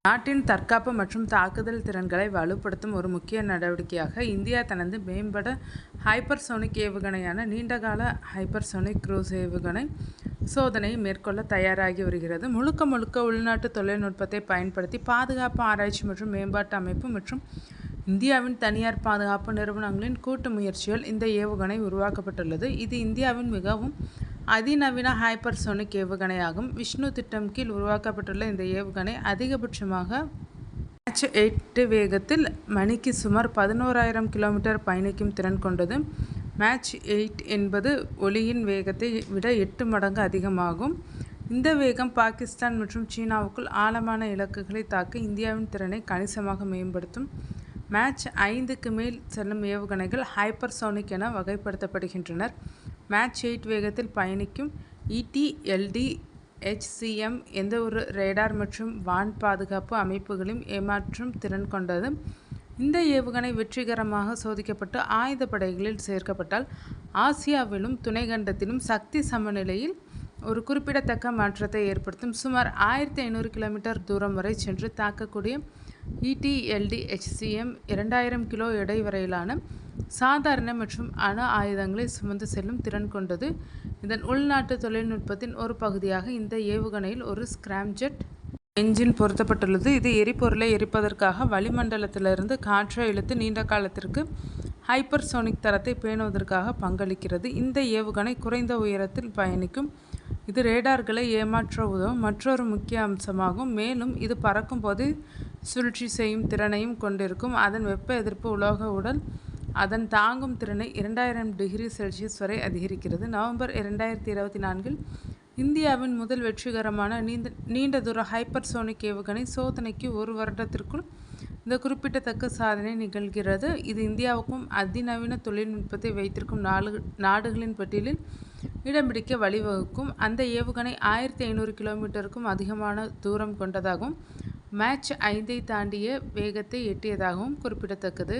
நாட்டின் தற்காப்பு மற்றும் தாக்குதல் திறன்களை வலுப்படுத்தும் ஒரு முக்கிய நடவடிக்கையாக இந்தியா தனது மேம்பட்ட ஹைப்பர்சோனிக் ஏவுகணையான நீண்டகால ஹைப்பர்சோனிக் குரூஸ் ஏவுகணை சோதனையை மேற்கொள்ள தயாராகி வருகிறது. முழுக்க முழுக்க உள்நாட்டு தொழில்நுட்பத்தை பயன்படுத்தி பாதுகாப்பு ஆராய்ச்சி மற்றும் மேம்பாட்டு அமைப்பு மற்றும் இந்தியாவின் தனியார் பாதுகாப்பு நிறுவனங்களின் கூட்டு முயற்சியால் இந்த ஏவுகணை உருவாக்கப்பட்டுள்ளது. இது இந்தியாவின் மிகவும் அதிநவீன ஹைப்பர்சோனிக் ஏவுகணையாகும். விஷ்ணு திட்டம் கீழ் உருவாக்கப்பட்டுள்ள இந்த ஏவுகணை அதிகபட்சமாக மாச் 8 வேகத்தில் மணிக்கு சுமார் 11,000 கிலோமீட்டர் பயணிக்கும் திறன் கொண்டது. மாச் 8 என்பது ஒளியின் வேகத்தை விட 8 மடங்கு அதிகமாகும். இந்த வேகம் பாகிஸ்தான் மற்றும் சீனாவுக்குள் ஆழமான இலக்குகளை தாக்க இந்தியாவின் திறனை கணிசமாக மேம்படுத்தும். மாச் 5க்கு மேல் செல்லும் ஏவுகணைகள் ஹைப்பர்சோனிக் என வகைப்படுத்தப்படுகின்றன. மாச் 8 வேகத்தில் பயணிக்கும் ETLD-HCM எந்த ஒரு ரேடார் மற்றும் வான் பாதுகாப்பு அமைப்புகளையும் ஏமாற்றும் திறன் கொண்டது. இந்த ஏவுகணை வெற்றிகரமாக சோதிக்கப்பட்டு ஆயுதப்படைகளில் சேர்க்கப்பட்டால் ஆசியாவிலும் துணைக்கண்டத்திலும் சக்தி சமநிலையில் ஒரு குறிப்பிடத்தக்க மாற்றத்தை ஏற்படுத்தும். சுமார் 1500 கிலோமீட்டர் தூரம் வரை சென்று தாக்கக்கூடிய ETLD-HCM 2000 கிலோ எடை வரையிலான சாதாரண மற்றும் அணு ஆயுதங்களை சுமந்து செல்லும் திறன் கொண்டது. இதன் உள்நாட்டு தொழில்நுட்பத்தின் ஒரு பகுதியாக இந்த ஏவுகணையில் ஒரு ஸ்கிராம்ஜெட் என்ஜின் பொருத்தப்பட்டுள்ளது. இது எரிபொருளை எரிப்பதற்காக வளிமண்டலத்திலிருந்து காற்றை இழுத்து நீண்ட காலத்திற்கு ஹைப்பர்சோனிக் தரத்தை பேணுவதற்காக பங்களிக்கிறது. இந்த ஏவுகணை குறைந்த உயரத்தில் பயணிக்கும். இது ரேடார்களை ஏமாற்ற உதவும் மற்றொரு முக்கிய அம்சமாகும். மேலும் இது பறக்கும் போது சுழற்சி செய்யும் திறனையும் கொண்டிருக்கும். அதன் வெப்ப எதிர்ப்பு உலோக உடல் அதன் தாங்கும் திறனை 2000 டிகிரி செல்சியஸ் வரை அதிகரிக்கிறது. நவம்பர் 2024 இந்தியாவின் முதல் வெற்றிகரமான நீண்ட தூர ஹைப்பர்சோனிக் ஏவுகணை சோதனைக்கு ஒரு வருடத்திற்குள் இந்த குறிப்பிடத்தக்க சாதனை நிகழ்கிறது. இது இந்தியாவுக்கும் அதிநவீன தொழில்நுட்பத்தை வைத்திருக்கும் நாடுகளின் பட்டியலில் இடம் பிடிக்க வழிவகுக்கும். அந்த ஏவுகணை 1500 கிலோமீட்டருக்கும் அதிகமான தூரம் கொண்டதாகவும் மாச் 5ஐ தாண்டிய வேகத்தை எட்டியதாகவும் குறிப்பிடத்தக்கது.